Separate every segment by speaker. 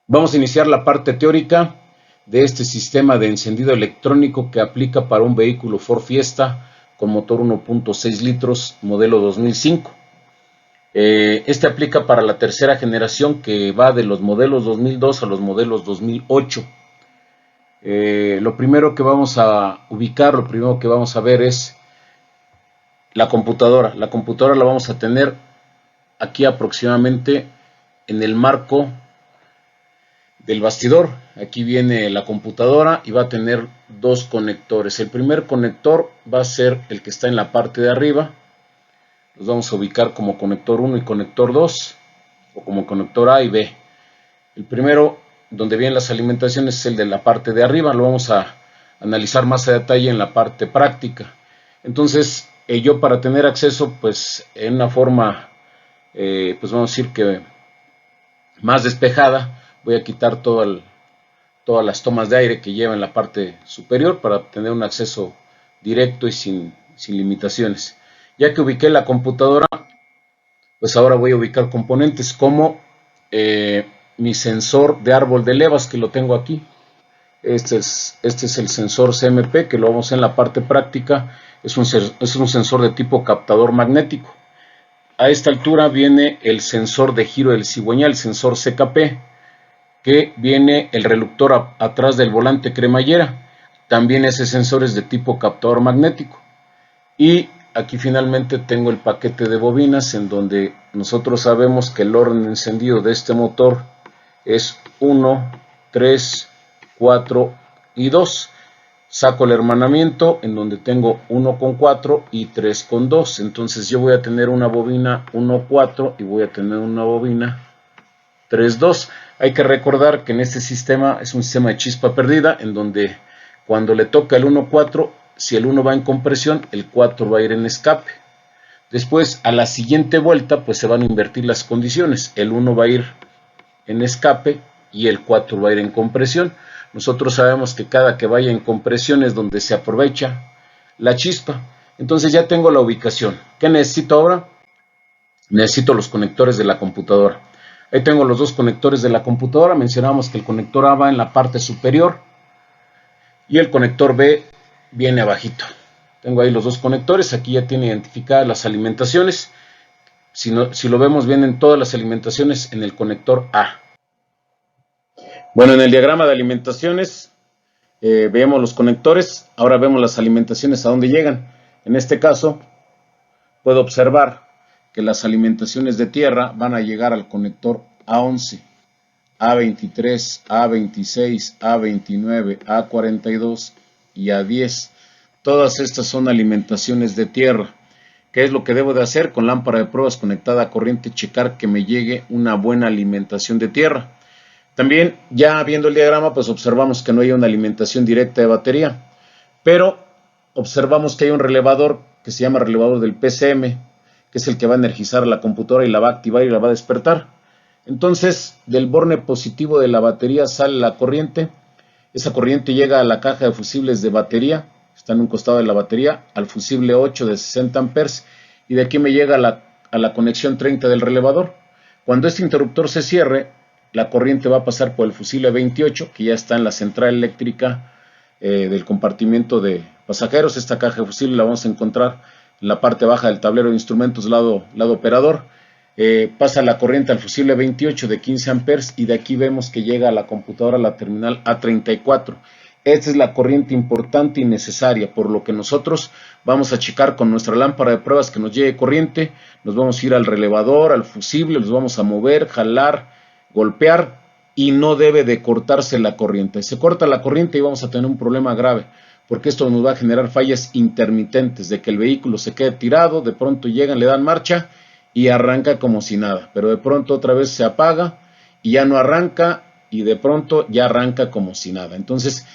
Speaker 1: Vamos a iniciar la parte teórica de este sistema de encendido electrónico que aplica para un vehículo Ford Fiesta con motor 1.6 litros modelo 2005. Este aplica para la tercera generación que va de los modelos 2002 a los modelos 2008. Lo primero que vamos a ubicar, lo primero que vamos a ver es la computadora. La computadora la vamos a tener aquí aproximadamente en el marco del bastidor. Aquí viene la computadora y va a tener dos conectores. El primer conector va a ser el que está en la parte de arriba. Los vamos a ubicar como conector 1 y conector 2 o como conector A y B. El primero, donde vienen las alimentaciones, es el de la parte de arriba. Lo vamos a analizar más a detalle en la parte práctica. Entonces, yo para tener acceso, pues en una forma, pues vamos a decir que más despejada, voy a quitar todas las tomas de aire que lleva en la parte superior para tener un acceso directo y sin limitaciones. Ya que ubiqué la computadora, pues ahora voy a ubicar componentes como mi sensor de árbol de levas, que lo tengo aquí. Este es el sensor CMP, que lo vamos a ver en la parte práctica. Es un sensor de tipo captador magnético. A esta altura viene el sensor de giro del cigüeñal, el sensor CKP, que viene el reductor atrás del volante cremallera. También ese sensor es de tipo captador magnético. Y aquí finalmente tengo el paquete de bobinas, en donde nosotros sabemos que el orden de encendido de este motor es 1, 3, 4 y 2. Saco el hermanamiento, en donde tengo 1 con 4 y 3 con 2. Entonces yo voy a tener una bobina 1.4 y voy a tener una bobina 3.2. Hay que recordar que en este sistema es un sistema de chispa perdida, en donde cuando le toca el 1.4, si el 1 va en compresión, el 4 va a ir en escape. Después, a la siguiente vuelta, pues se van a invertir las condiciones. El 1 va a ir en escape y el 4 va a ir en compresión. Nosotros sabemos que cada que vaya en compresión es donde se aprovecha la chispa. Entonces ya tengo la ubicación. ¿Qué necesito ahora? Necesito los conectores de la computadora. Ahí tengo los dos conectores de la computadora. Mencionamos que el conector A va en la parte superior y el conector B viene abajito. Tengo ahí los dos conectores. Aquí ya tiene identificadas las alimentaciones. Si lo vemos, vienen todas las alimentaciones en el conector A. Bueno, en el diagrama de alimentaciones vemos los conectores. Ahora vemos las alimentaciones a dónde llegan. En este caso, puedo observar que las alimentaciones de tierra van a llegar al conector A11, A23, A26, A29, A42 y A10. Todas estas son alimentaciones de tierra. ¿Qué es lo que debo de hacer? Con lámpara de pruebas conectada a corriente, checar que me llegue una buena alimentación de tierra. También, ya viendo el diagrama, pues observamos que no hay una alimentación directa de batería, pero observamos que hay un relevador que se llama relevador del PCM, que es el que va a energizar la computadora y la va a activar y la va a despertar. Entonces, del borne positivo de la batería sale la corriente. Esa corriente llega a la caja de fusibles de batería, está en un costado de la batería, al fusible 8 de 60 amperes, y de aquí me llega a la conexión 30 del relevador. Cuando este interruptor se cierre, la corriente va a pasar por el fusible 28, que ya está en la central eléctrica del compartimiento de pasajeros. Esta caja de fusible la vamos a encontrar en la parte baja del tablero de instrumentos, lado operador. Pasa la corriente al fusible 28 de 15 amperes y de aquí vemos que llega a la computadora, la terminal A34. Esta es la corriente importante y necesaria, por lo que nosotros vamos a checar con nuestra lámpara de pruebas que nos llegue corriente. Nos vamos a ir al relevador, al fusible, los vamos a mover, jalar, golpear, y no debe de cortarse la corriente. Se corta la corriente y vamos a tener un problema grave, porque esto nos va a generar fallas intermitentes, de que el vehículo se quede tirado, de pronto llegan, le dan marcha y arranca como si nada, pero de pronto otra vez se apaga y ya no arranca, y de pronto ya arranca como si nada. Entonces,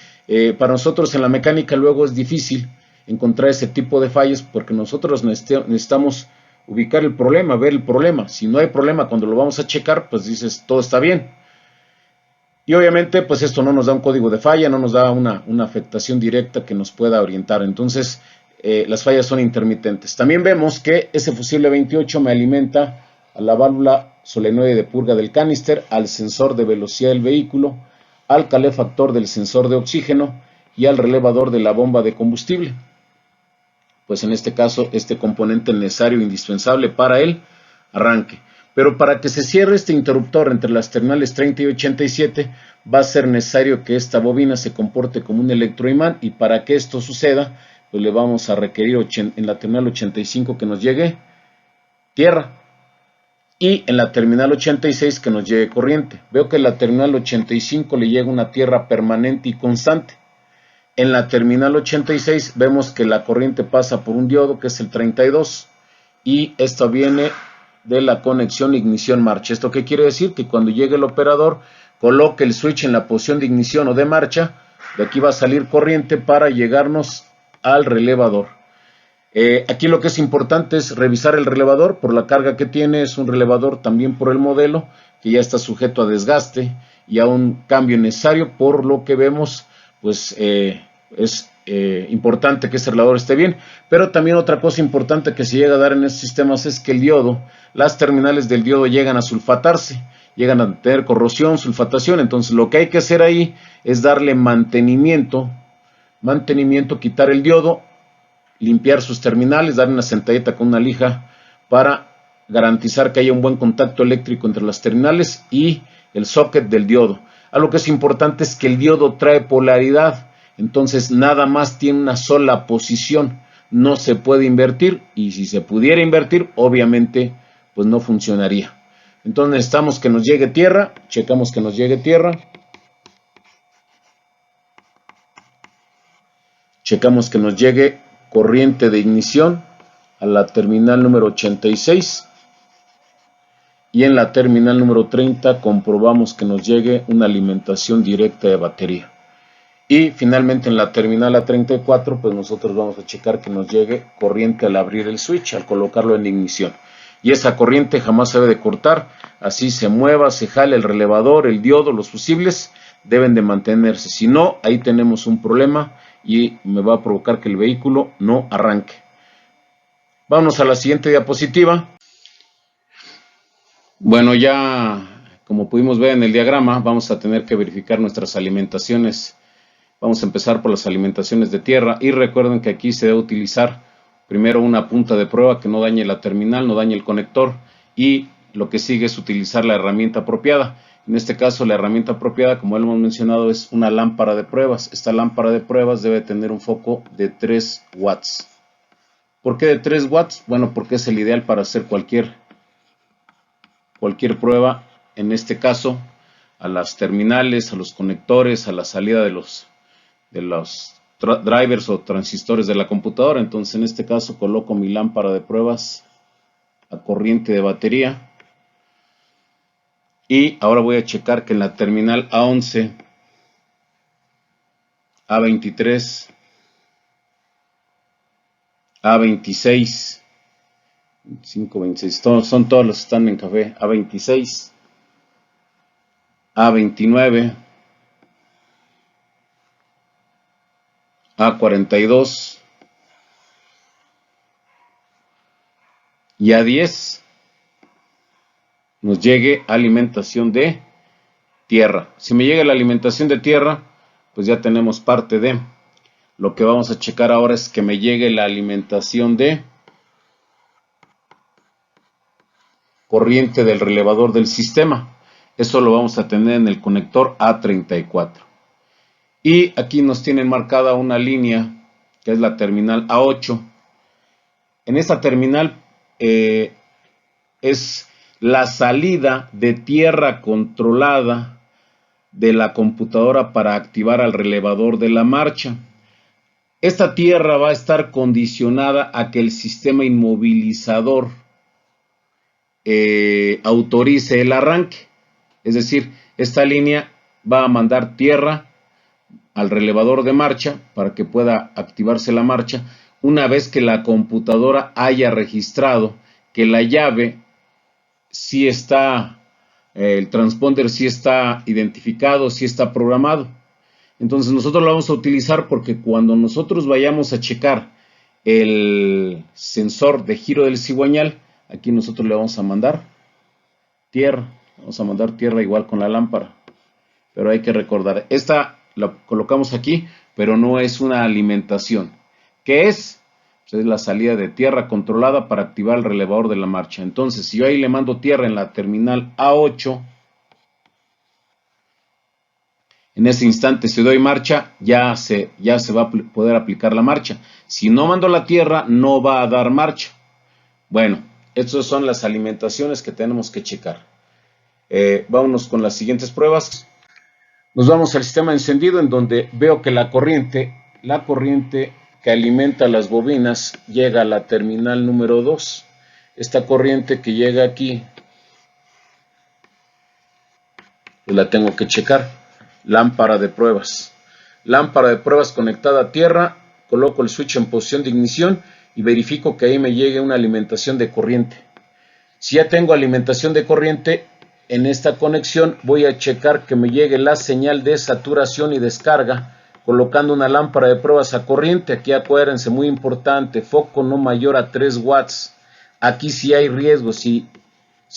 Speaker 1: para nosotros en la mecánica luego es difícil encontrar ese tipo de fallas, porque nosotros necesitamos ubicar el problema, ver el problema. Si no hay problema, cuando lo vamos a checar, pues dices, todo está bien. Y obviamente, pues esto no nos da un código de falla, no nos da una afectación directa que nos pueda orientar. Entonces, las fallas son intermitentes. También vemos que ese fusible 28 me alimenta a la válvula solenoide de purga del canister, al sensor de velocidad del vehículo, al calefactor del sensor de oxígeno y al relevador de la bomba de combustible. Pues en este caso, este componente necesario e indispensable para el arranque. Pero para que se cierre este interruptor entre las terminales 30 y 87, va a ser necesario que esta bobina se comporte como un electroimán, y para que esto suceda, pues le vamos a requerir en la terminal 85 que nos llegue tierra, y en la terminal 86 que nos llegue corriente. Veo que en la terminal 85 le llega una tierra permanente y constante. En la terminal 86 vemos que la corriente pasa por un diodo que es el 32, y esto viene de la conexión ignición-marcha. ¿Esto qué quiere decir? Que cuando llegue el operador, coloque el switch en la posición de ignición o de marcha, de aquí va a salir corriente para llegarnos al relevador. Aquí lo que es importante es revisar el relevador por la carga que tiene. Es un relevador también por el modelo que ya está sujeto a desgaste y a un cambio necesario, por lo que vemos pues es importante que este relevador esté bien. Pero también otra cosa importante que se llega a dar en estos sistemas es que el diodo, las terminales del diodo llegan a sulfatarse, llegan a tener corrosión, sulfatación. Entonces lo que hay que hacer ahí es darle mantenimiento, quitar el diodo, limpiar sus terminales, darle una sentadita con una lija para garantizar que haya un buen contacto eléctrico entre las terminales y el socket del diodo. Algo que es importante es que el diodo trae polaridad, entonces nada más tiene una sola posición, no se puede invertir, y si se pudiera invertir, obviamente pues no funcionaría. Entonces necesitamos que nos llegue tierra, checamos que nos llegue tierra, checamos que nos llegue corriente de ignición a la terminal número 86, y en la terminal número 30 comprobamos que nos llegue una alimentación directa de batería. Y finalmente en la terminal A34 pues nosotros vamos a checar que nos llegue corriente al abrir el switch, al colocarlo en ignición. Y esa corriente jamás se debe de cortar, así se mueva, se jale el relevador, el diodo, los fusibles deben de mantenerse. Si no, ahí tenemos un problema y me va a provocar que el vehículo no arranque. Vamos a la siguiente diapositiva. Bueno, ya como pudimos ver en el diagrama, vamos a tener que verificar nuestras alimentaciones. Vamos a empezar por las alimentaciones de tierra, y recuerden que aquí se debe utilizar primero una punta de prueba que no dañe la terminal, no dañe el conector, y lo que sigue es utilizar la herramienta apropiada. En este caso la herramienta apropiada, como hemos mencionado, es una lámpara de pruebas. Esta lámpara de pruebas debe tener un foco de 3 watts. ¿Por qué de 3 watts? Bueno, porque es el ideal para hacer cualquier prueba, en este caso a las terminales, a los conectores, a la salida de los drivers o transistores de la computadora. Entonces en este caso coloco mi lámpara de pruebas a corriente de batería, y ahora voy a checar que en la terminal A11, A23, A26, 25, 26, son todos los que están en café, A26, A29, A42 y A10 nos llegue alimentación de tierra. Si me llega la alimentación de tierra, pues ya tenemos parte de. Lo que vamos a checar ahora es que me llegue la alimentación de corriente del relevador del sistema. Eso lo vamos a tener en el conector A34. Y aquí nos tienen marcada una línea que es la terminal A8. En esta terminal es la salida de tierra controlada de la computadora para activar al relevador de la marcha. Esta tierra va a estar condicionada a que el sistema inmovilizador autorice el arranque. Es decir, esta línea va a mandar tierra al relevador de marcha para que pueda activarse la marcha una vez que la computadora haya registrado que la llave sí está, el transponder sí está identificado, sí está programado. Entonces nosotros lo vamos a utilizar porque cuando nosotros vayamos a checar el sensor de giro del cigüeñal, aquí nosotros le vamos a mandar tierra. Vamos a mandar tierra igual con la lámpara. Pero hay que recordar, esta la colocamos aquí, pero no es una alimentación. ¿Qué es? Pues es la salida de tierra controlada para activar el relevador de la marcha. Entonces, si yo ahí le mando tierra en la terminal A8, en ese instante si doy marcha, ya se va a poder aplicar la marcha. Si no mando la tierra, no va a dar marcha. Bueno, estas son las alimentaciones que tenemos que checar. Vámonos con las siguientes pruebas. Nos vamos al sistema de encendido, en donde veo que la corriente que alimenta las bobinas llega a la terminal número 2. Esta corriente que llega aquí, pues la tengo que checar. Lámpara de pruebas. Lámpara de pruebas conectada a tierra. Coloco el switch en posición de ignición y verifico que ahí me llegue una alimentación de corriente. Si ya tengo alimentación de corriente, en esta conexión voy a checar que me llegue la señal de saturación y descarga, colocando una lámpara de pruebas a corriente. Aquí acuérdense, muy importante, foco no mayor a 3 watts. Aquí sí hay riesgo. Si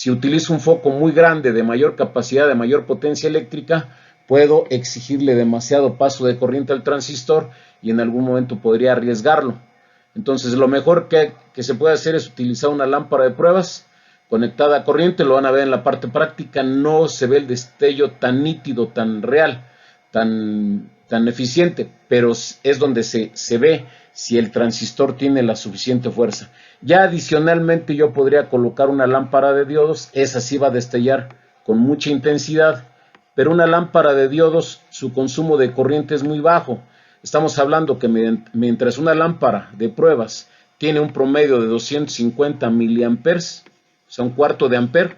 Speaker 1: utilizo un foco muy grande, de mayor capacidad, de mayor potencia eléctrica, puedo exigirle demasiado paso de corriente al transistor y en algún momento podría arriesgarlo. Entonces, lo mejor que se puede hacer es utilizar una lámpara de pruebas conectada a corriente. Lo van a ver en la parte práctica, no se ve el destello tan nítido, tan real, tan eficiente, pero es donde se ve si el transistor tiene la suficiente fuerza. Ya adicionalmente yo podría colocar una lámpara de diodos, esa sí va a destellar con mucha intensidad, pero una lámpara de diodos, su consumo de corriente es muy bajo. Estamos hablando que mientras una lámpara de pruebas tiene un promedio de 250 miliamperes, o sea, un cuarto de amper,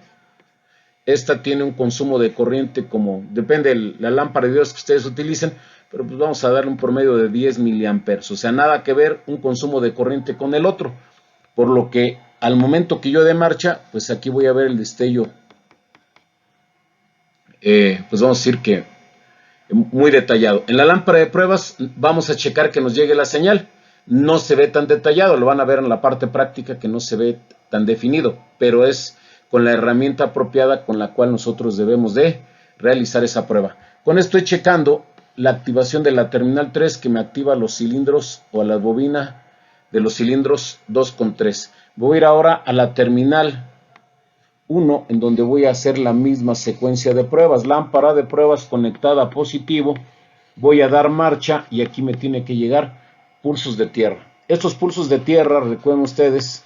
Speaker 1: esta tiene un consumo de corriente como, depende de la lámpara de diodos que ustedes utilicen, pero pues vamos a darle un promedio de 10 miliamperes, o sea, nada que ver un consumo de corriente con el otro, por lo que al momento que yo dé marcha, pues aquí voy a ver el destello, pues vamos a decir que muy detallado. En la lámpara de pruebas vamos a checar que nos llegue la señal. No se ve tan detallado, lo van a ver en la parte práctica que no se ve tan definido, pero es con la herramienta apropiada con la cual nosotros debemos de realizar esa prueba. Con esto estoy checando la activación de la terminal 3, que me activa los cilindros o a la bobina de los cilindros 2,3. Voy a ir ahora a la terminal 1, en donde voy a hacer la misma secuencia de pruebas. Lámpara de pruebas conectada a positivo. Voy a dar marcha y aquí me tiene que llegar pulsos de tierra. Estos pulsos de tierra, recuerden ustedes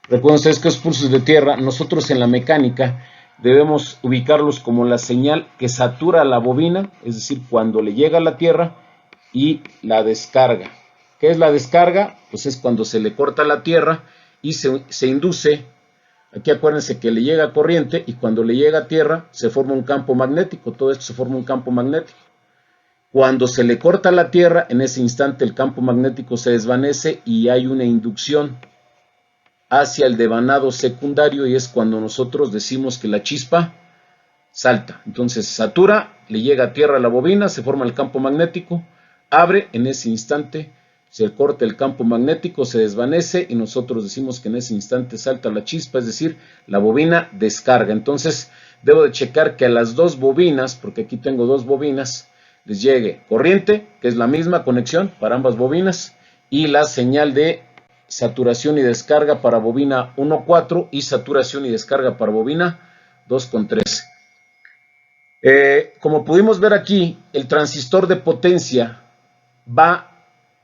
Speaker 1: que estos pulsos de tierra, nosotros en la mecánica debemos ubicarlos como la señal que satura la bobina, es decir, cuando le llega a la tierra, y la descarga. ¿Qué es la descarga? Pues es cuando se le corta la tierra y se induce. Aquí acuérdense que le llega corriente y cuando le llega a tierra se forma un campo magnético. Todo esto se forma un campo magnético. Cuando se le corta la tierra, en ese instante el campo magnético se desvanece y hay una inducción hacia el devanado secundario, y es cuando nosotros decimos que la chispa salta. Entonces satura, le llega a tierra a la bobina, se forma el campo magnético, abre, en ese instante se corta el campo magnético, se desvanece y nosotros decimos que en ese instante salta la chispa, es decir, la bobina descarga. Entonces debo de checar que a las dos bobinas, porque aquí tengo dos bobinas, les llegue corriente, que es la misma conexión para ambas bobinas, y la señal de saturación y descarga para bobina 1.4 y saturación y descarga para bobina 2.3. Como pudimos ver aquí, el transistor de potencia va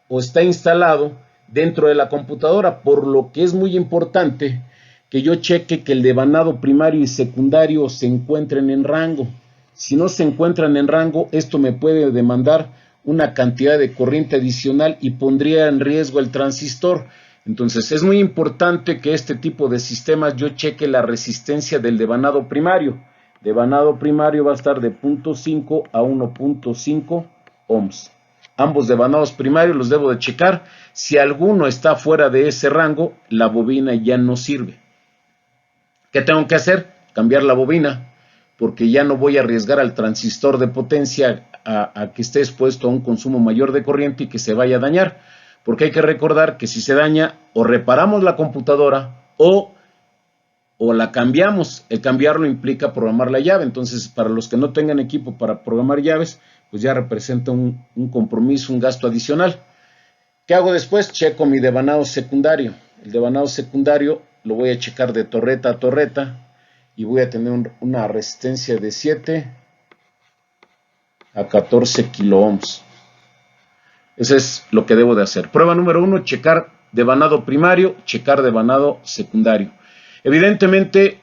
Speaker 1: o está instalado dentro de la computadora, por lo que es muy importante que yo cheque que el devanado primario y secundario se encuentren en rango. Si no se encuentran en rango, esto me puede demandar una cantidad de corriente adicional y pondría en riesgo el transistor. Entonces es muy importante que este tipo de sistemas yo cheque la resistencia del devanado primario. Devanado primario va a estar de 0.5 a 1.5 ohms. Ambos devanados primarios los debo de checar. Si alguno está fuera de ese rango, la bobina ya no sirve. ¿Qué tengo que hacer? Cambiar la bobina, porque ya no voy a arriesgar al transistor de potencia a que esté expuesto a un consumo mayor de corriente y que se vaya a dañar. Porque hay que recordar que si se daña, o reparamos la computadora o o la cambiamos. El cambiarlo implica programar la llave. Entonces, para los que no tengan equipo para programar llaves, pues ya representa un compromiso, un gasto adicional. ¿Qué hago después? Checo mi devanado secundario. El devanado secundario lo voy a checar de torreta a torreta y voy a tener una resistencia de 7 a 14 kiloohms. Eso es lo que debo de hacer. Prueba número 1, checar devanado primario, checar devanado secundario. Evidentemente,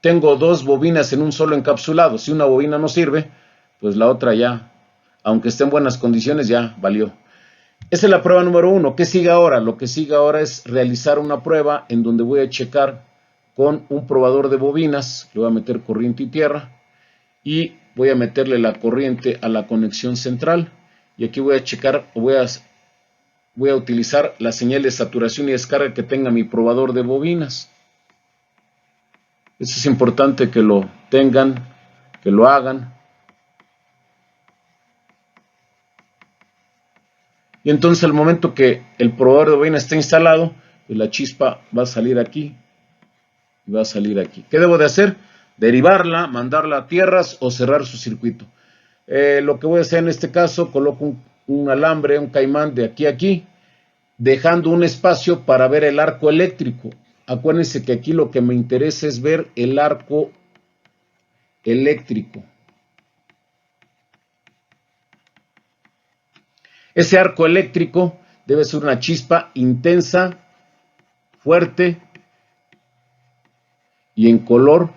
Speaker 1: tengo dos bobinas en un solo encapsulado. Si una bobina no sirve, pues la otra ya, aunque esté en buenas condiciones, ya valió. Esa es la prueba número 1. ¿Qué sigue ahora? Lo que sigue ahora es realizar una prueba en donde voy a checar con un probador de bobinas. Le voy a meter corriente y tierra y voy a meterle la corriente a la conexión central. Y aquí voy a checar, voy a utilizar la señal de saturación y descarga que tenga mi probador de bobinas. Eso es importante que lo tengan, que lo hagan. Y entonces al momento que el probador de bobina esté instalado, pues la chispa va a salir aquí y va a salir aquí. ¿Qué debo de hacer? Derivarla, mandarla a tierras o cerrar su circuito. Lo que voy a hacer en este caso, coloco un alambre, un caimán de aquí a aquí, dejando un espacio para ver el arco eléctrico. Acuérdense que aquí lo que me interesa es ver el arco eléctrico. Ese arco eléctrico debe ser una chispa intensa, fuerte y en color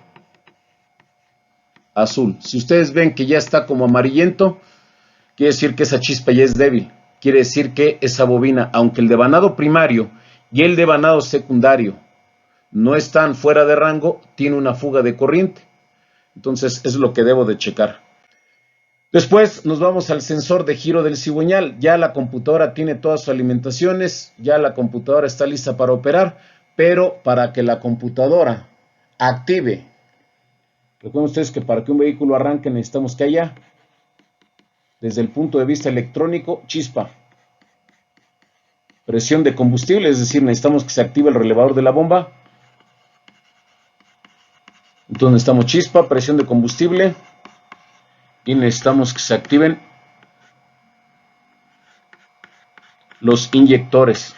Speaker 1: azul. Si ustedes ven que ya está como amarillento, quiere decir que esa chispa ya es débil. Quiere decir que esa bobina, aunque el devanado primario y el devanado secundario no están fuera de rango, tiene una fuga de corriente. Entonces es lo que debo de checar. Después nos vamos al sensor de giro del cigüeñal. Ya la computadora tiene todas sus alimentaciones, ya la computadora está lista para operar, pero para que la computadora active, recuerden ustedes que para que un vehículo arranque necesitamos que haya, desde el punto de vista electrónico, chispa, presión de combustible, es decir, necesitamos que se active el relevador de la bomba. Entonces necesitamos chispa, presión de combustible y necesitamos que se activen los inyectores.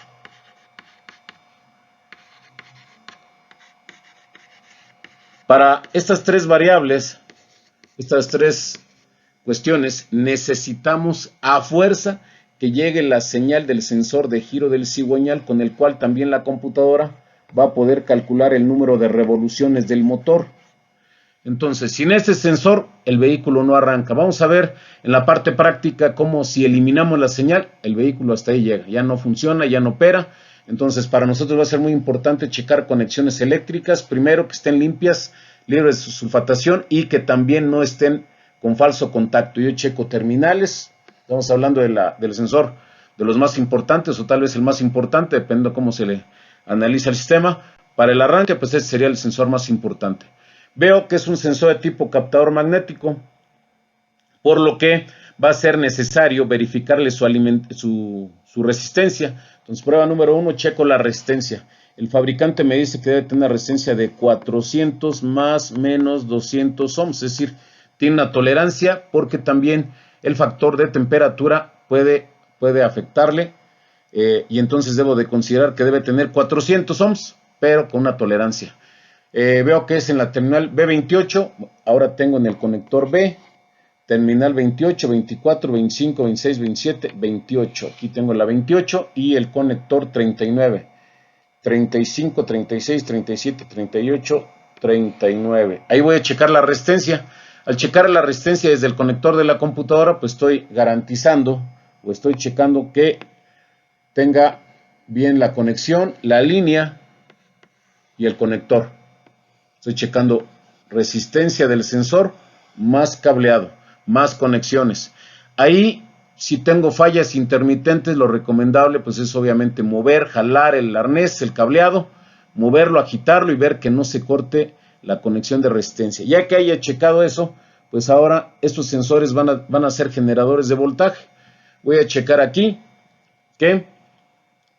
Speaker 1: Para estas tres variables, estas tres cuestiones, necesitamos a fuerza que llegue la señal del sensor de giro del cigüeñal, con el cual también la computadora va a poder calcular el número de revoluciones del motor. Entonces, sin este sensor, el vehículo no arranca. Vamos a ver en la parte práctica cómo si eliminamos la señal, el vehículo hasta ahí llega. Ya no funciona, ya no opera. Entonces, para nosotros va a ser muy importante checar conexiones eléctricas. Primero, que estén limpias, libres de sulfatación y que también no estén con falso contacto. Yo checo terminales. Estamos hablando del sensor de los más importantes o tal vez el más importante, dependiendo de cómo se le analiza el sistema. Para el arranque, pues ese sería el sensor más importante. Veo que es un sensor de tipo captador magnético, por lo que va a ser necesario verificarle su resistencia. Entonces, prueba número 1, checo la resistencia. El fabricante me dice que debe tener una resistencia de 400 más menos 200 ohms, es decir, tiene una tolerancia porque también el factor de temperatura puede afectarle y entonces debo de considerar que debe tener 400 ohms, pero con una tolerancia. Veo que es en la terminal B28, ahora tengo en el conector B, terminal 28, 24, 25, 26, 27, 28. Aquí tengo la 28 y el conector 39, 35, 36, 37, 38, 39. Ahí voy a checar la resistencia. Al checar la resistencia desde el conector de la computadora, pues estoy garantizando o estoy checando que tenga bien la conexión, la línea y el conector. Estoy checando resistencia del sensor más cableado, más conexiones. Ahí, si tengo fallas intermitentes, lo recomendable pues es obviamente mover, jalar el arnés, el cableado, moverlo, agitarlo y ver que no se corte la conexión de resistencia. Ya que haya checado eso, pues ahora estos sensores van a ser generadores de voltaje. Voy a checar aquí que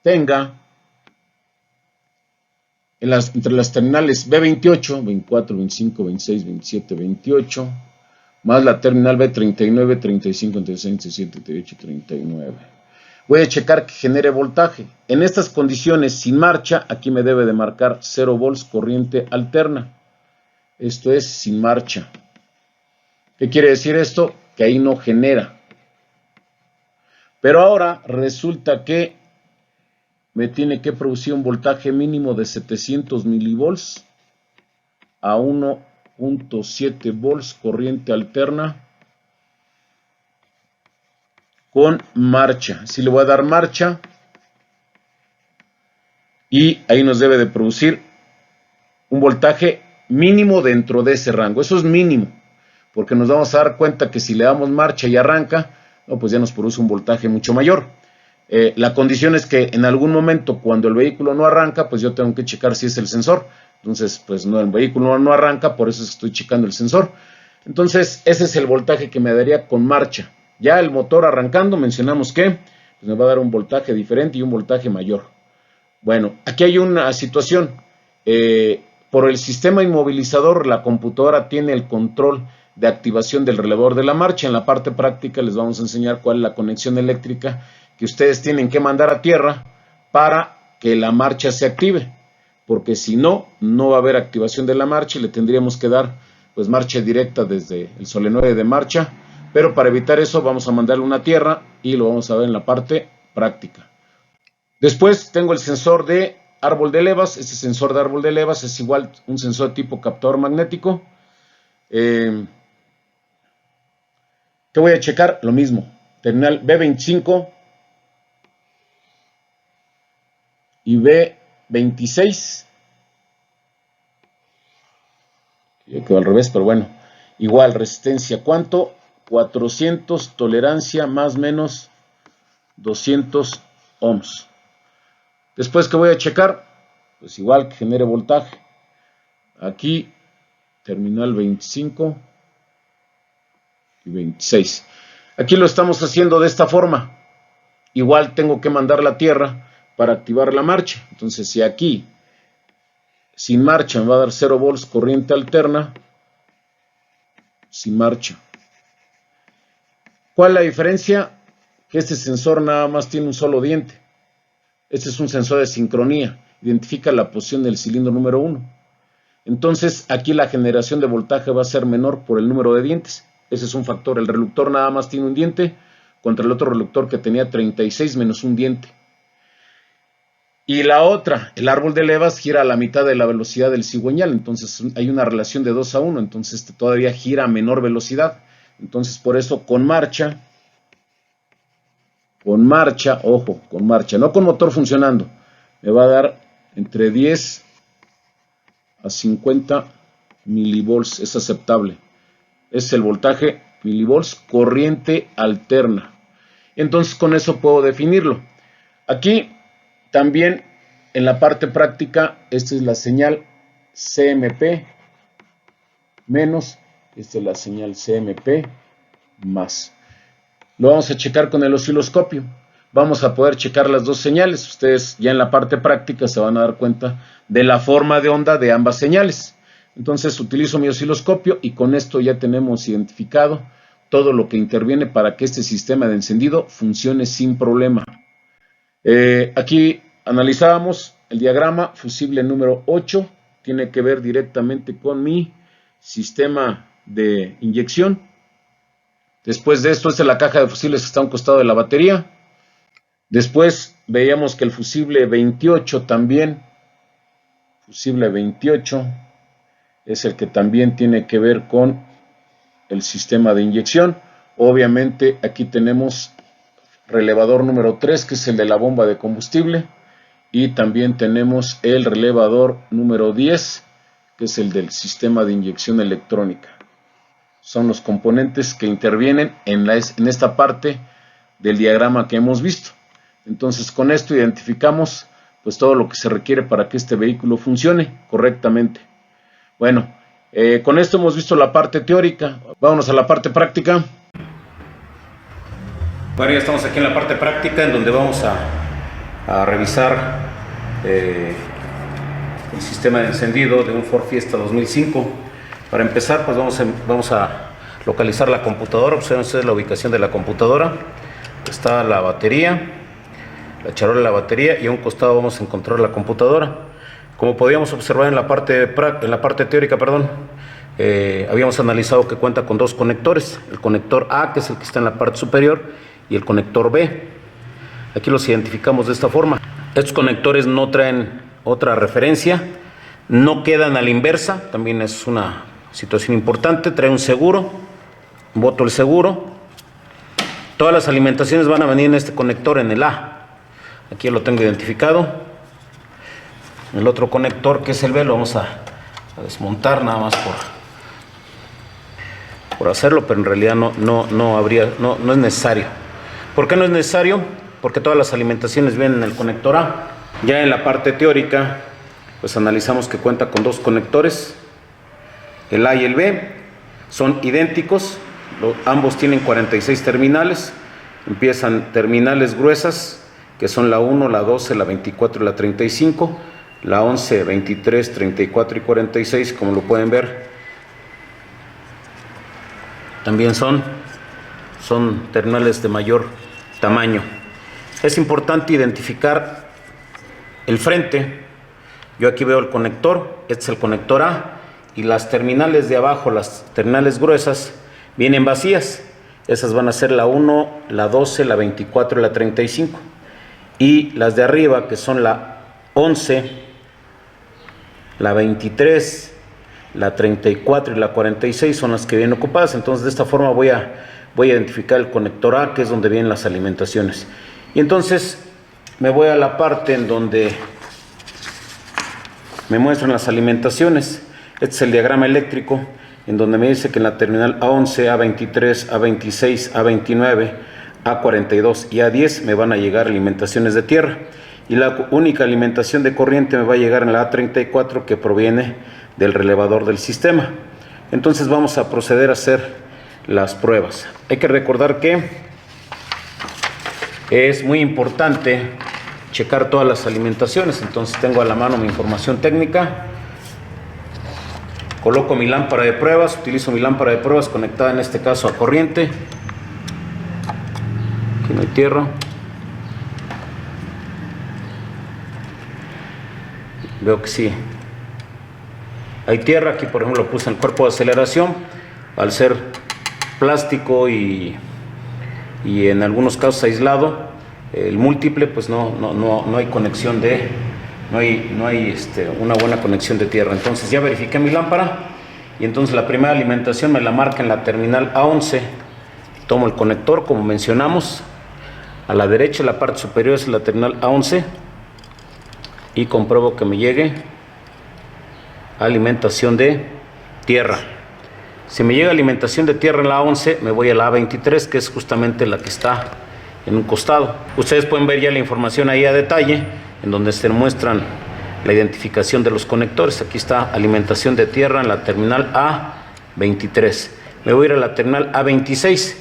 Speaker 1: tenga entre las terminales B28, 24, 25, 26, 27, 28, más la terminal B39, 35, 36, 37, 38, 39. Voy a checar que genere voltaje. En estas condiciones, sin marcha, aquí me debe de marcar 0 volts corriente alterna. Esto es sin marcha. ¿Qué quiere decir esto? Que ahí no genera. Pero ahora resulta que me tiene que producir un voltaje mínimo de 700 milivolts a 1.7 volts corriente alterna con marcha. Si le voy a dar marcha, y ahí nos debe de producir un voltaje mínimo dentro de ese rango. Eso es mínimo, porque nos vamos a dar cuenta que si le damos marcha y arranca, no, pues ya nos produce un voltaje mucho mayor. La condición es que en algún momento, cuando el vehículo no arranca, pues yo tengo que checar si es el sensor. Entonces, pues no, el vehículo no arranca, por eso estoy checando el sensor. Entonces, ese es el voltaje que me daría con marcha. Ya el motor arrancando, mencionamos que pues me va a dar un voltaje diferente y un voltaje mayor. Bueno, aquí hay una situación. Por el sistema inmovilizador, la computadora tiene el control de activación del relevador de la marcha. En la parte práctica les vamos a enseñar cuál es la conexión eléctrica que ustedes tienen que mandar a tierra para que la marcha se active, porque si no, no va a haber activación de la marcha y le tendríamos que dar pues marcha directa desde el solenoide de marcha, pero para evitar eso vamos a mandarle una tierra y lo vamos a ver en la parte práctica. Después tengo el sensor de árbol de levas. Este sensor de árbol de levas es igual un sensor tipo captador magnético. ¿Qué voy a checar? Lo mismo, terminal B25 y B26. Ya quedó al revés, pero bueno. Igual, resistencia, ¿cuánto? 400, tolerancia más o menos 200 ohms. Después, ¿qué voy a checar? Pues igual que genere voltaje. Aquí, terminal 25 y 26. Aquí lo estamos haciendo de esta forma. Igual tengo que mandar la tierra para activar la marcha. Entonces, si aquí, sin marcha, me va a dar 0 volts corriente alterna, sin marcha. ¿Cuál es la diferencia? Que este sensor nada más tiene un solo diente. Este es un sensor de sincronía. Identifica la posición del cilindro número 1. Entonces, aquí la generación de voltaje va a ser menor por el número de dientes. Ese es un factor. El reductor nada más tiene un diente contra el otro reductor que tenía 36 menos un diente. Y la otra, el árbol de levas gira a la mitad de la velocidad del cigüeñal. Entonces, hay una relación de 2 a 1. Entonces, todavía gira a menor velocidad. Entonces, por eso, con marcha, ojo, con marcha, no con motor funcionando, me va a dar entre 10 a 50 milivolts, es aceptable. Es el voltaje milivolts corriente alterna. Entonces con eso puedo definirlo. Aquí también en la parte práctica, esta es la señal CMP menos, esta es la señal CMP más. Lo vamos a checar con el osciloscopio. Vamos a poder checar las dos señales. Ustedes ya en la parte práctica se van a dar cuenta de la forma de onda de ambas señales. Entonces utilizo mi osciloscopio y con esto ya tenemos identificado todo lo que interviene para que este sistema de encendido funcione sin problema. Aquí analizábamos el diagrama fusible número 8. Tiene que ver directamente con mi sistema de inyección. Después de esto, esta es la caja de fusibles que está a un costado de la batería. Después veíamos que el fusible 28 también, fusible 28, es el que también tiene que ver con el sistema de inyección. Obviamente aquí tenemos relevador número 3, que es el de la bomba de combustible. Y también tenemos el relevador número 10, que es el del sistema de inyección electrónica. Son los componentes que intervienen en esta parte del diagrama que hemos visto. Entonces con esto identificamos pues todo lo que se requiere para que este vehículo funcione correctamente. Bueno, con esto hemos visto la parte teórica. Vámonos a la parte práctica.
Speaker 2: Bueno, ya estamos aquí en la parte práctica en donde vamos a revisar
Speaker 1: el sistema de encendido de un Ford Fiesta 2005. Para empezar, pues vamos a localizar la computadora. Observen ustedes la ubicación de la computadora. Está la batería, la charola de la batería, y a un costado vamos a encontrar la computadora. Como podíamos observar en la parte teórica, habíamos analizado que cuenta con dos conectores: el conector A, que es el que está en la parte superior, y el conector B. Aquí los identificamos de esta forma. Estos conectores no traen otra referencia, no quedan a la inversa, también es una situación importante. Trae un seguro, boto el seguro. Todas las alimentaciones van a venir en este conector, en el A. Aquí lo tengo identificado. El otro conector, que es el B, lo vamos a desmontar nada más por hacerlo, pero en realidad no es necesario. ¿Por qué no es necesario? Porque todas las alimentaciones vienen en el conector A. Ya en la parte teórica, pues analizamos que cuenta con dos conectores, el A y el B, son idénticos, ambos tienen 46 terminales. Empiezan terminales gruesas, que son la 1, la 12, la 24 y la 35, la 11, 23, 34 y 46, como lo pueden ver. También son terminales de mayor tamaño. Es importante identificar el frente. Yo aquí veo el conector, este es el conector A, y las terminales de abajo, las terminales gruesas, vienen vacías. Esas van a ser la 1, la 12, la 24 y la 35. Y las de arriba, que son la 11, la 23, la 34 y la 46, son las que vienen ocupadas. Entonces de esta forma voy a identificar el conector A, que es donde vienen las alimentaciones. Y entonces me voy a la parte en donde me muestran las alimentaciones. Este es el diagrama eléctrico, en donde me dice que en la terminal A11, A23, A26, A29, A42 y A10 me van a llegar alimentaciones de tierra. Y la única alimentación de corriente me va a llegar en la A34, que proviene del relevador del sistema. Entonces vamos a proceder a hacer las pruebas. Hay que recordar que es muy importante checar todas las alimentaciones. Entonces tengo a la mano mi información técnica, coloco mi lámpara de pruebas, utilizo mi lámpara de pruebas conectada en este caso a corriente. Aquí no hay tierra. Veo que sí hay tierra. Aquí por ejemplo puse el cuerpo de aceleración. Al ser plástico y en algunos casos aislado, el múltiple, pues no hay conexión no hay una buena conexión de tierra. Entonces ya verifiqué mi lámpara, y entonces la primera alimentación me la marca en la terminal A11. Tomo el conector, como mencionamos, a la derecha, la parte superior es la terminal A11, y compruebo que me llegue alimentación de tierra. Si me llega alimentación de tierra en la A11, me voy a la A23, que es justamente la que está en un costado. Ustedes pueden ver ya la información ahí a detalle, en donde se muestran la identificación de los conectores. Aquí está alimentación de tierra en la terminal A23. Me voy a ir a la terminal A26.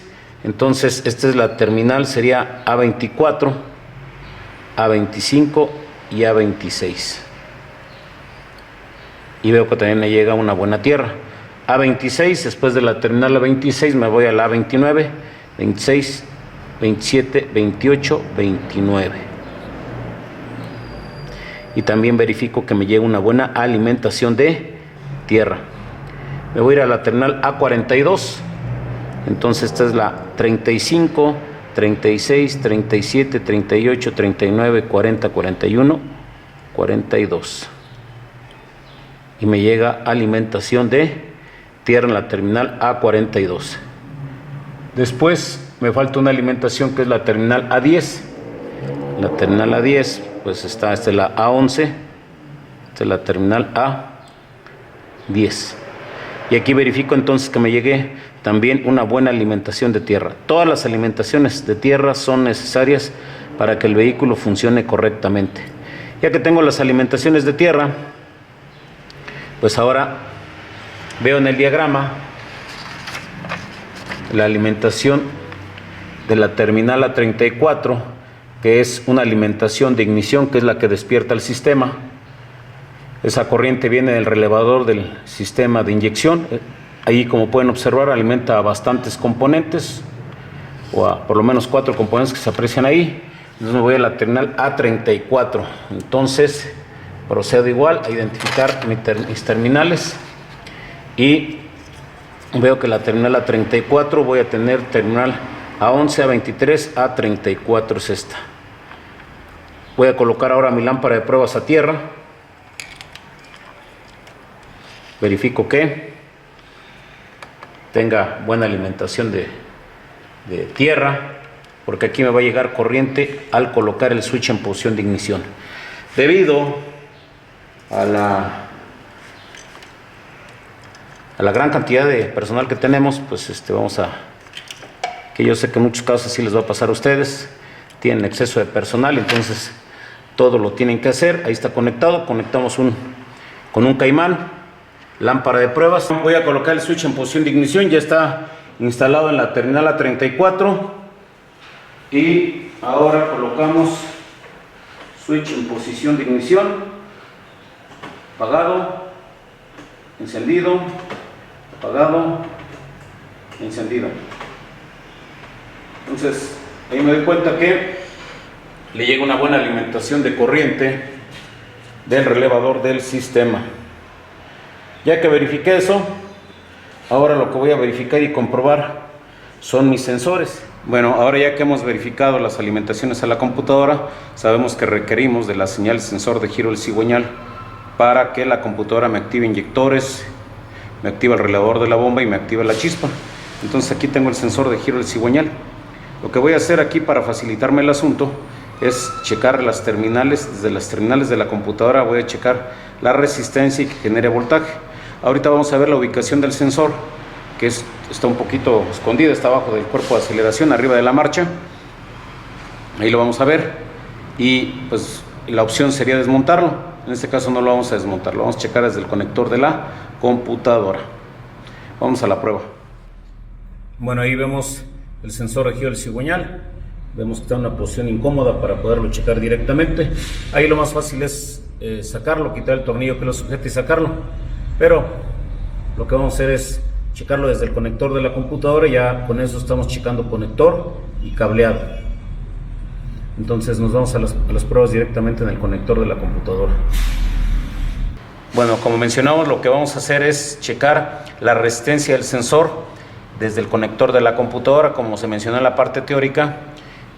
Speaker 1: Entonces esta es la terminal, sería A24, A25 y A26. Y veo que también me llega una buena tierra. A26, después de la terminal A26 me voy a la A29, 26, 27, 28, 29. Y también verifico que me llega una buena alimentación de tierra. Me voy a ir a la terminal A42. Entonces esta es la 35, 36, 37, 38, 39, 40, 41, 42. Y me llega alimentación de tierra en la terminal A42. Después me falta una alimentación, que es la terminal A10. La terminal A10, pues esta es la A11, esta es la terminal A10. Y aquí verifico entonces que me llegue también una buena alimentación de tierra. Todas las alimentaciones de tierra son necesarias para que el vehículo funcione correctamente. Ya que tengo las alimentaciones de tierra, pues ahora veo en el diagrama la alimentación de la terminal A34, que es una alimentación de ignición, que es la que despierta el sistema. Esa corriente viene del relevador del sistema de inyección. Ahí, como pueden observar, alimenta a bastantes componentes, o a por lo menos 4 componentes que se aprecian ahí. Entonces me voy a la terminal A34. Entonces procedo igual a identificar mis terminales y veo que la terminal A34 voy a tener terminal A11, A23, A34 es esta. Voy a colocar ahora mi lámpara de pruebas a tierra. Verifico que tenga buena alimentación de tierra, porque aquí me va a llegar corriente al colocar el switch en posición de ignición. Debido a la gran cantidad de personal que tenemos, pues que yo sé que en muchos casos así les va a pasar a ustedes, tienen exceso de personal, entonces todo lo tienen que hacer. Ahí está conectado, conectamos con un caimán, lámpara de pruebas. Voy a colocar el switch en posición de ignición, ya está instalado en la terminal A34 y ahora colocamos switch en posición de ignición, apagado, encendido, apagado, encendido. Entonces ahí me doy cuenta que le llega una buena alimentación de corriente del relevador del sistema. Ya que verifiqué eso, ahora lo que voy a verificar y comprobar son mis sensores. Bueno, ahora ya que hemos verificado las alimentaciones a la computadora, sabemos que requerimos de la señal sensor de giro del cigüeñal para que la computadora me active inyectores, me active el relevador de la bomba y me active la chispa. Entonces aquí tengo el sensor de giro del cigüeñal. Lo que voy a hacer aquí para facilitarme el asunto es checar las terminales. Desde las terminales de la computadora voy a checar la resistencia y que genere voltaje. Ahorita vamos a ver la ubicación del sensor, que está un poquito escondida, está abajo del cuerpo de aceleración, arriba de la marcha. Ahí lo vamos a ver. Y pues la opción sería desmontarlo. En este caso no lo vamos a desmontar, lo vamos a checar desde el conector de la computadora. Vamos a la prueba. Bueno, ahí vemos el sensor de giro del cigüeñal. Vemos que está en una posición incómoda para poderlo checar directamente. Ahí lo más fácil es sacarlo, quitar el tornillo que lo sujeta y sacarlo. Pero lo que vamos a hacer es checarlo desde el conector de la computadora. Ya con eso estamos checando conector y cableado. Entonces nos vamos a las pruebas directamente en el conector de la computadora. Bueno, como mencionamos, lo que vamos a hacer es checar la resistencia del sensor desde el conector de la computadora. Como se mencionó en la parte teórica,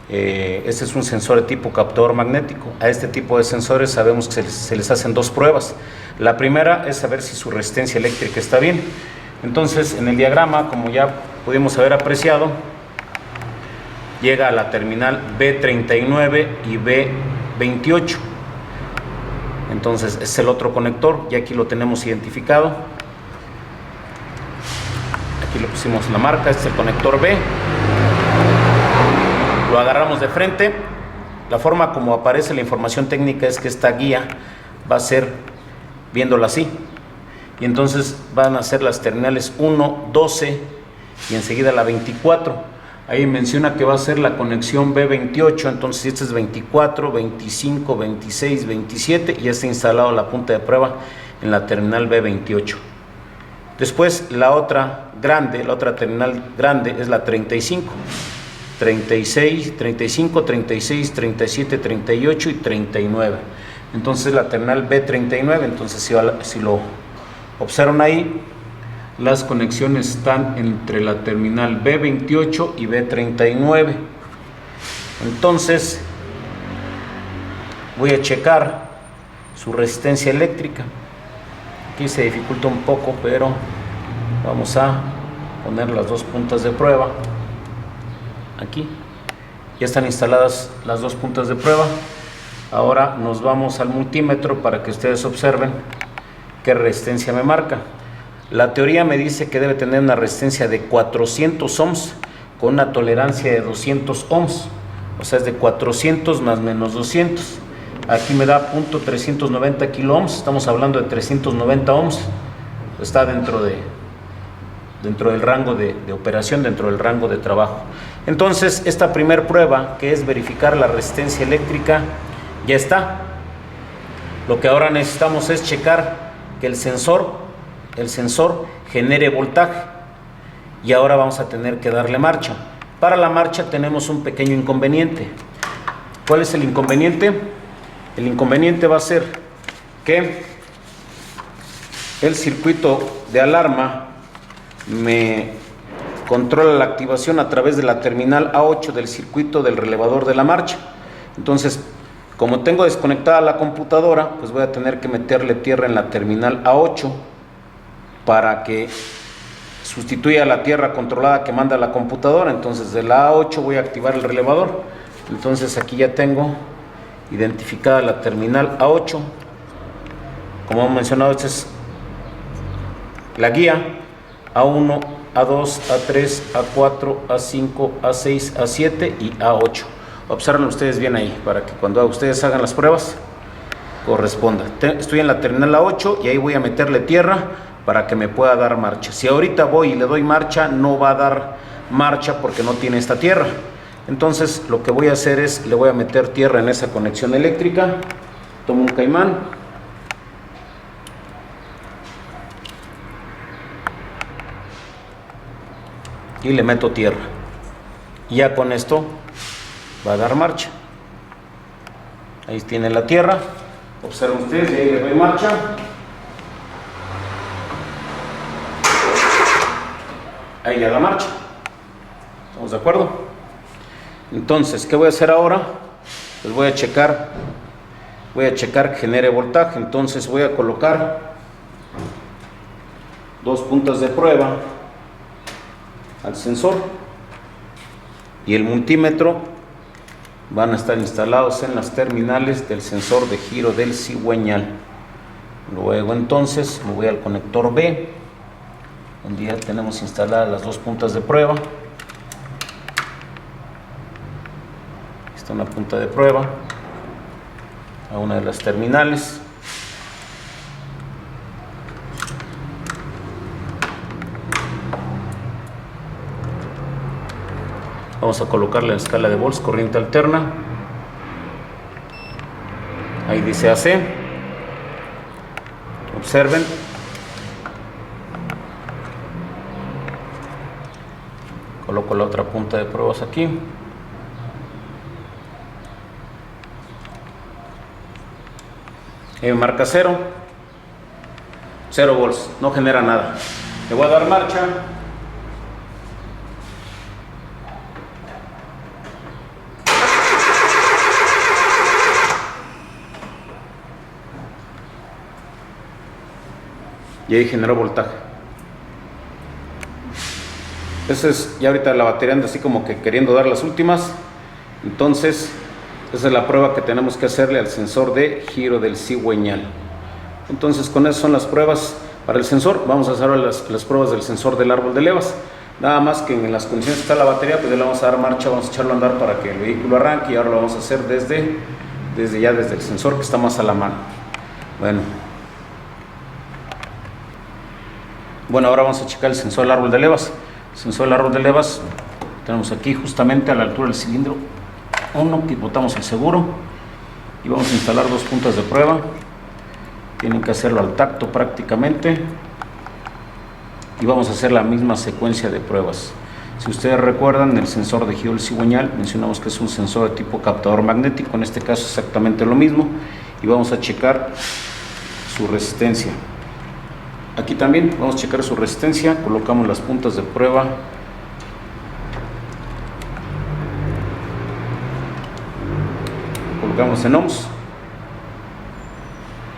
Speaker 1: este es un sensor de tipo captador magnético. A este tipo de sensores sabemos que se les hacen dos pruebas. La primera es saber si su resistencia eléctrica está bien. Entonces, en el diagrama, como ya pudimos haber apreciado, llega a la terminal B39 y B28. Entonces, es el otro conector, y aquí lo tenemos identificado. Aquí le pusimos la marca, este es el conector B. Lo agarramos de frente. La forma como aparece la información técnica es que esta guía va a ser viéndola así, y entonces van a ser las terminales 1, 12 y enseguida la 24. Ahí menciona que va a ser la conexión B28, entonces este es 24, 25, 26, 27 y ya está instalado la punta de prueba en la terminal B28. Después la otra grande, la otra terminal grande es la 35. 36, 35, 36, 37, 38 y 39. Entonces la terminal B39, entonces si lo observan ahí, las conexiones están entre la terminal B28 y B39. Entonces voy a checar su resistencia eléctrica. Aquí se dificulta un poco, pero vamos a poner las dos puntas de prueba. Aquí ya están instaladas las dos puntas de prueba. Ahora nos vamos al multímetro para que ustedes observen qué resistencia me marca. La teoría me dice que debe tener una resistencia de 400 ohms con una tolerancia de 200 ohms, o sea es de 400 más menos 200. Aquí me da .390 kilo ohms, estamos hablando de 390 ohms. Está dentro del rango de operación, dentro del rango de trabajo. Entonces esta primer prueba, que es verificar la resistencia eléctrica, ya está. Lo que ahora necesitamos es checar que el sensor genere voltaje, y ahora vamos a tener que darle marcha. Para la marcha tenemos un pequeño inconveniente. ¿Cuál es el inconveniente? El inconveniente va a ser que el circuito de alarma me controla la activación a través de la terminal A8 del circuito del relevador de la marcha. Entonces, como tengo desconectada la computadora, pues voy a tener que meterle tierra en la terminal A8 para que sustituya la tierra controlada que manda la computadora. Entonces de la A8 voy a activar el relevador. Entonces aquí ya tengo identificada la terminal A8. Como hemos mencionado, esta es la guía: A1, A2, A3, A4, A5, A6, A7 y A8. Observen ustedes bien ahí para que cuando ustedes hagan las pruebas corresponda. Estoy en la terminal A8 y ahí voy a meterle tierra para que me pueda dar marcha. Si ahorita voy y le doy marcha, no va a dar marcha porque no tiene esta tierra. Entonces lo que voy a hacer es, le voy a meter tierra en esa conexión eléctrica. Tomo un caimán, y le meto tierra, y ya con esto va a dar marcha. Ahí tiene la tierra, observen ustedes, y ahí le doy marcha. Ahí ya da marcha. ¿Estamos de acuerdo? Entonces, ¿qué voy a hacer ahora? Pues voy a checar que genere voltaje. Entonces voy a colocar dos puntas de prueba al sensor, y el multímetro van a estar instalados en las terminales del sensor de giro del cigüeñal. Luego entonces me voy al conector B, donde ya tenemos instaladas las dos puntas de prueba. Está una punta de prueba a una de las terminales. Vamos a colocarle la escala de volts, corriente alterna. Ahí dice AC. Observen. Coloco la otra punta de pruebas aquí. Marca 0 volts, no genera nada. Le voy a dar marcha. Y ahí generó voltaje. Eso es, ya ahorita la batería anda así como que queriendo dar las últimas. Entonces, esa es la prueba que tenemos que hacerle al sensor de giro del cigüeñal. Entonces, con eso son las pruebas para el sensor. Vamos a hacer ahora las pruebas del sensor del árbol de levas. Nada más que en las condiciones que está la batería, pues ya le vamos a dar marcha, vamos a echarlo a andar para que el vehículo arranque, y ahora lo vamos a hacer desde el sensor que está más a la mano. Bueno, ahora vamos a checar el sensor del árbol de levas. El sensor del árbol de levas tenemos aquí justamente a la altura del cilindro 1, que botamos el seguro, y vamos a instalar dos puntas de prueba. Tienen que hacerlo al tacto prácticamente, y vamos a hacer la misma secuencia de pruebas. Si ustedes recuerdan, el sensor de giro del cigüeñal mencionamos que es un sensor de tipo captador magnético. En este caso exactamente lo mismo, y vamos a checar su resistencia. Aquí también vamos a checar su resistencia. Colocamos las puntas de prueba. Colocamos en ohms,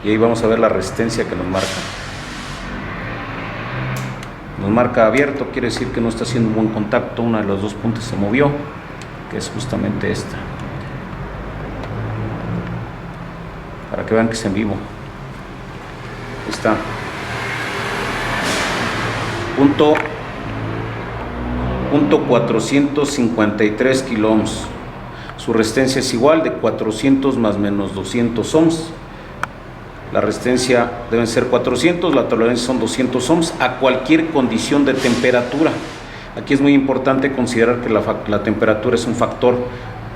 Speaker 1: y ahí vamos a ver la resistencia que nos marca. Nos marca abierto, quiere decir que no está haciendo un buen contacto. Una de las dos puntas se movió, que es justamente esta, para que vean que es en vivo. Ahí está. Punto 453 kilo ohms. Su resistencia es igual, de 400 más menos 200 ohms. La resistencia deben ser 400, la tolerancia son 200 ohms a cualquier condición de temperatura. Aquí es muy importante considerar que la temperatura es un factor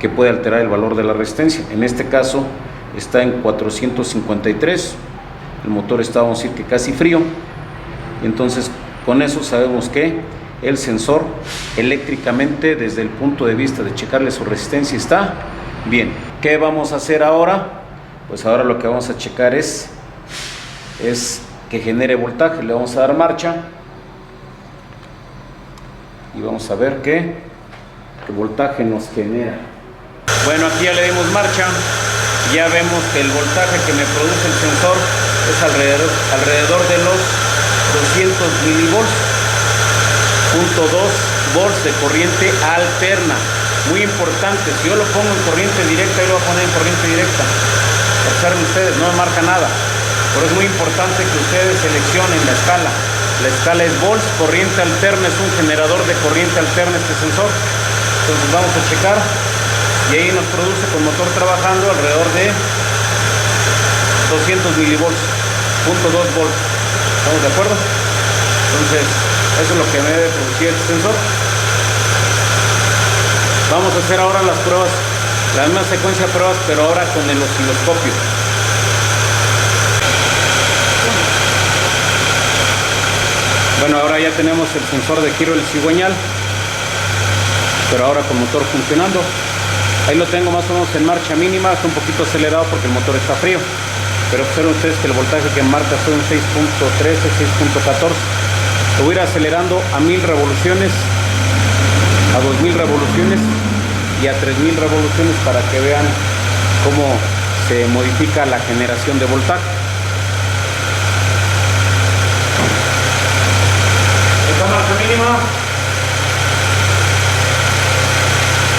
Speaker 1: que puede alterar el valor de la resistencia. En este caso está en 453. El motor está, vamos a decir, que casi frío. Entonces con eso sabemos que el sensor eléctricamente, desde el punto de vista de checarle su resistencia, está bien. ¿Qué vamos a hacer ahora? Pues ahora lo que vamos a checar es que genere voltaje. Le vamos a dar marcha y vamos a ver qué voltaje nos genera. Bueno, aquí ya le dimos marcha. Ya vemos que el voltaje que me produce el sensor es alrededor de los 200 milivolts, 0.2 volts de corriente alterna. Muy importante, si yo lo pongo en corriente directa, yo lo voy a poner en corriente directa. Observen ustedes, no me marca nada. Pero es muy importante que ustedes seleccionen la escala. La escala es volts, corriente alterna, es un generador de corriente alterna este sensor. Entonces vamos a checar y ahí nos produce con motor trabajando alrededor de 200 milivolts, 0.2 volts. ¿Estamos de acuerdo? Entonces eso es lo que me debe producir este sensor. Vamos a hacer ahora las pruebas, la misma secuencia de pruebas, pero ahora con el osciloscopio. Bueno, ahora ya tenemos el sensor de giro del cigüeñal, pero ahora con motor funcionando. Ahí lo tengo más o menos en marcha mínima, está un poquito acelerado porque el motor está frío. Pero observen ustedes que el voltaje que marca fue un 6.13, 6.14. Lo voy a ir acelerando a 1000 revoluciones, a 2000 revoluciones y a 3000 revoluciones para que vean cómo se modifica la generación de voltaje. Esta marcha mínima,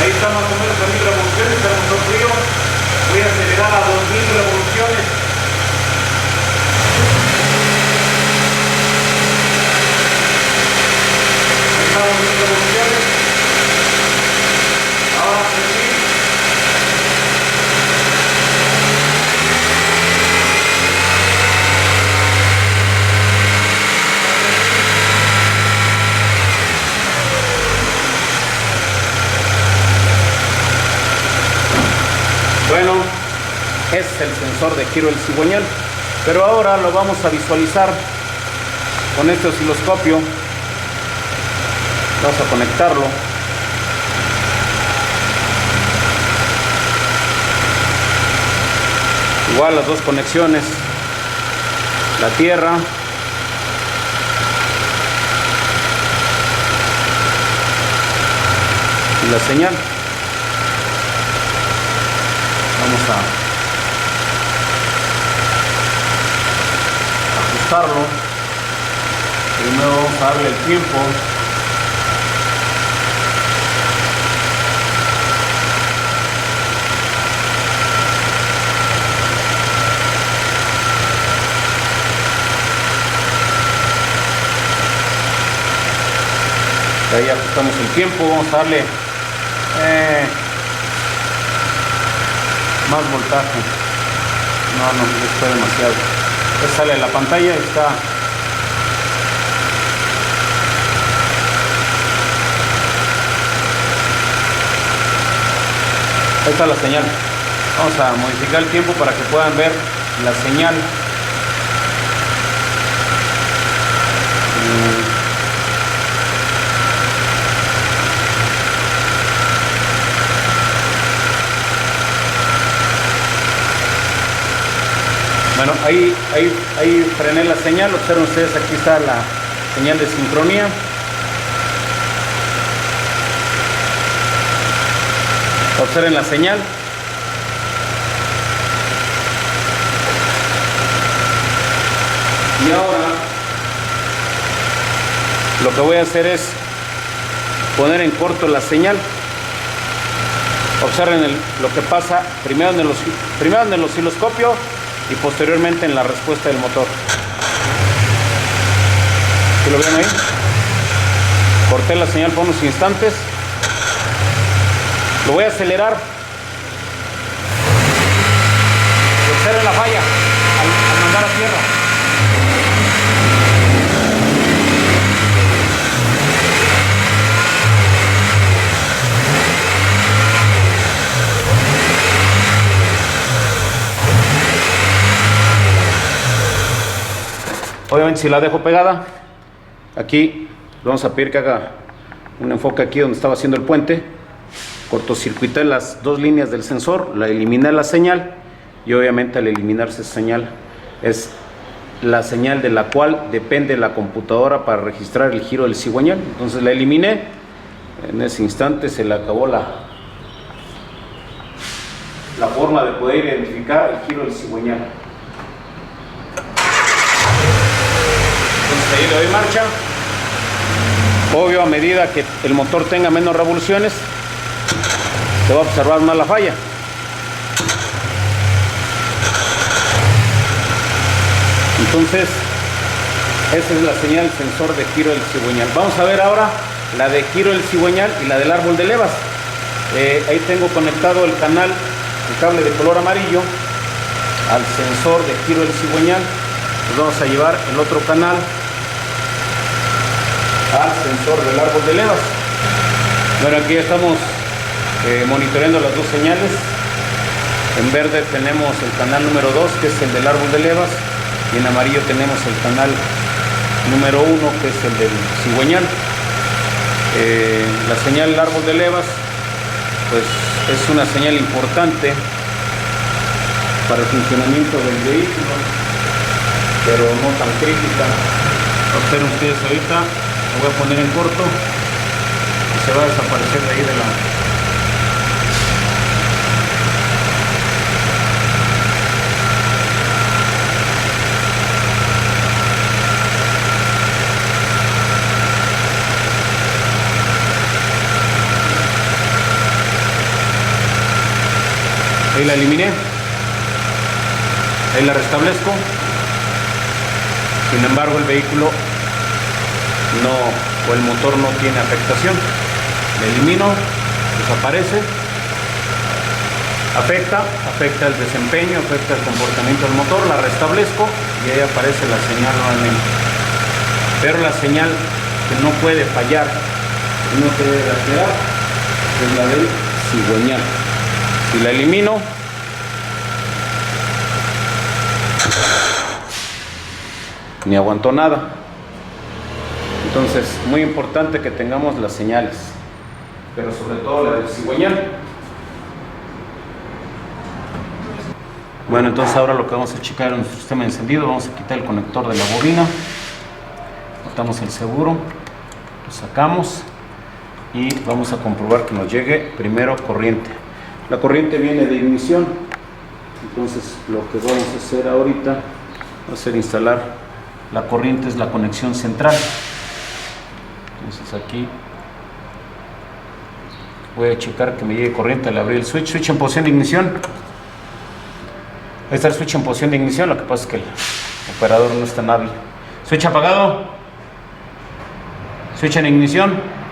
Speaker 1: ahí está más o menos a 1000 revoluciones, está el motor frío. Voy a acelerar a 2000 revoluciones. Ahí está 2000 revoluciones. Ahora 3000. Bueno, es el sensor de giro del cigüeñal, pero ahora lo vamos a visualizar con este osciloscopio. Vamos a conectarlo. Igual las dos conexiones, la tierra y la señal. Vamos a ajustarlo. Primero vamos a darle el tiempo. Ahí ajustamos el tiempo. Vamos a darle más voltaje. No, esto es demasiado. Ya sale la pantalla, está. Ahí está la señal. Vamos a modificar el tiempo para que puedan ver la señal. Bueno, ahí frené la señal. Observen ustedes, aquí está la señal de sincronía. Observen la señal. Y ahora lo que voy a hacer es poner en corto la señal. Observen lo que pasa primero en el osciloscopio y posteriormente en la respuesta del motor. ¿Sí lo ven ahí? Corté la señal por unos instantes. Lo voy a acelerar. Y observen la falla al mandar a tierra. Obviamente si la dejo pegada, aquí vamos a pedir que haga un enfoque aquí donde estaba haciendo el puente. Cortocircuité las dos líneas del sensor, la eliminé la señal, y obviamente al eliminarse esa señal es la señal de la cual depende la computadora para registrar el giro del cigüeñal. Entonces la eliminé, en ese instante se le acabó la forma de poder identificar el giro del cigüeñal. Entonces ahí le doy marcha. Obvio, a medida que el motor tenga menos revoluciones, se va a observar más la falla. Entonces, esa es la señal sensor de giro del cigüeñal. Vamos a ver ahora la de giro del cigüeñal y la del árbol de levas. Ahí tengo conectado el canal, el cable de color amarillo, al sensor de giro del cigüeñal. Pues vamos a llevar el otro canal al sensor del árbol de levas. Bueno, aquí ya estamos monitoreando las dos señales. En verde tenemos el canal número 2, que es el del árbol de levas, y en amarillo tenemos el canal número 1, que es el del cigüeñal. La señal del árbol de levas pues es una señal importante para el funcionamiento del vehículo, pero no tan crítica. Observen ustedes, ahorita lo voy a poner en corto y se va a desaparecer de ahí de la... Ahí la eliminé, ahí la restablezco. Sin embargo, el vehículo o el motor no tiene afectación. La elimino, desaparece, afecta el desempeño, afecta el comportamiento del motor. La restablezco y ahí aparece la señal nuevamente. Pero la señal que no puede fallar y no se debe alterar es la del cigüeñal. Si la elimino, ni aguantó nada. Entonces, muy importante que tengamos las señales, pero sobre todo la del cigüeñal. Bueno, entonces ahora lo que vamos a checar es nuestro sistema de encendido. Vamos a quitar el conector de la bobina, cortamos el seguro, lo sacamos y vamos a comprobar que nos llegue primero corriente. La corriente viene de ignición, entonces lo que vamos a hacer ahorita va a ser instalar la corriente, es la conexión central. Entonces aquí voy a checar que me llegue corriente al abrir el switch en posición de ignición. Ahí está el switch en posición de ignición, lo que pasa es que el operador no es tan hábil. Switch apagado, switch en ignición.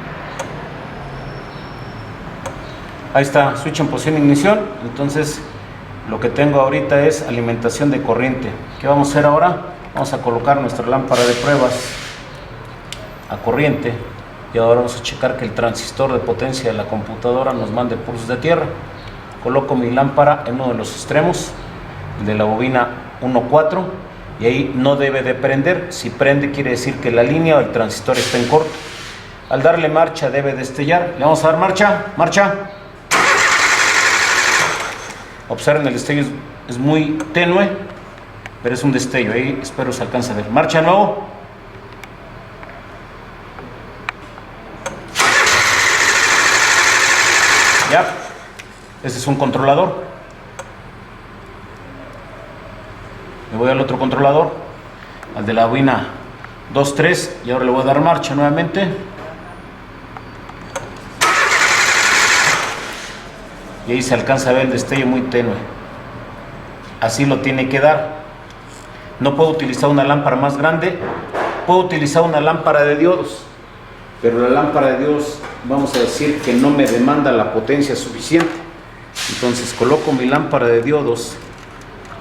Speaker 1: Ahí está, switch en posición de ignición. Entonces lo que tengo ahorita es alimentación de corriente. ¿Qué vamos a hacer ahora? Vamos a colocar nuestra lámpara de pruebas a corriente y ahora vamos a checar que el transistor de potencia de la computadora nos mande pulsos de tierra. Coloco mi lámpara en uno de los extremos, el de la bobina 1.4, y ahí no debe de prender. Si prende quiere decir que la línea o el transistor está en corto. Al darle marcha debe destellar. Le vamos a dar marcha, marcha. Observen, el destello es muy tenue, pero es un destello. Ahí espero se alcance a ver. Marcha de nuevo. Ya, este es un controlador. Me voy al otro controlador, al de la bobina 2.3, y ahora le voy a dar marcha nuevamente. Y ahí se alcanza a ver el destello muy tenue. Así lo tiene que dar. No puedo utilizar una lámpara más grande, puedo utilizar una lámpara de diodos, pero la lámpara de diodos, vamos a decir que no me demanda la potencia suficiente. Entonces coloco mi lámpara de diodos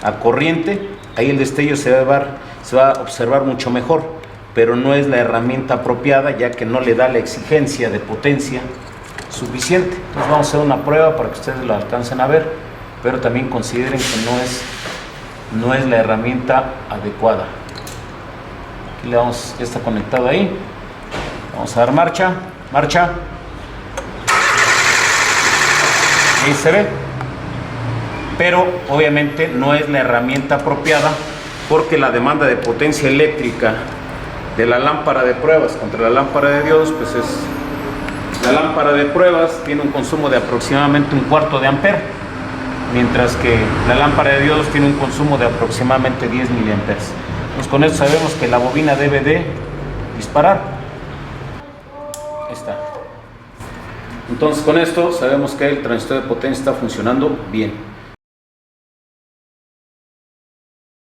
Speaker 1: a corriente, ahí el destello se va a observar mucho mejor, pero no es la herramienta apropiada, ya que no le da la exigencia de potencia suficiente. Entonces vamos a hacer una prueba para que ustedes lo alcancen a ver, pero también consideren que no es la herramienta adecuada. Aquí le damos, ya está conectado ahí. Vamos a dar marcha, marcha. Ahí se ve. Pero obviamente no es la herramienta apropiada porque la demanda de potencia eléctrica de la lámpara de pruebas contra la lámpara de diodos, pues es, la lámpara de pruebas tiene un consumo de aproximadamente 1/4 de ampere, mientras que la lámpara de diodos tiene un consumo de aproximadamente 10 miliamperes. Pues con esto sabemos que la bobina debe de disparar. Ahí está. Entonces con esto sabemos que el transistor de potencia está funcionando bien.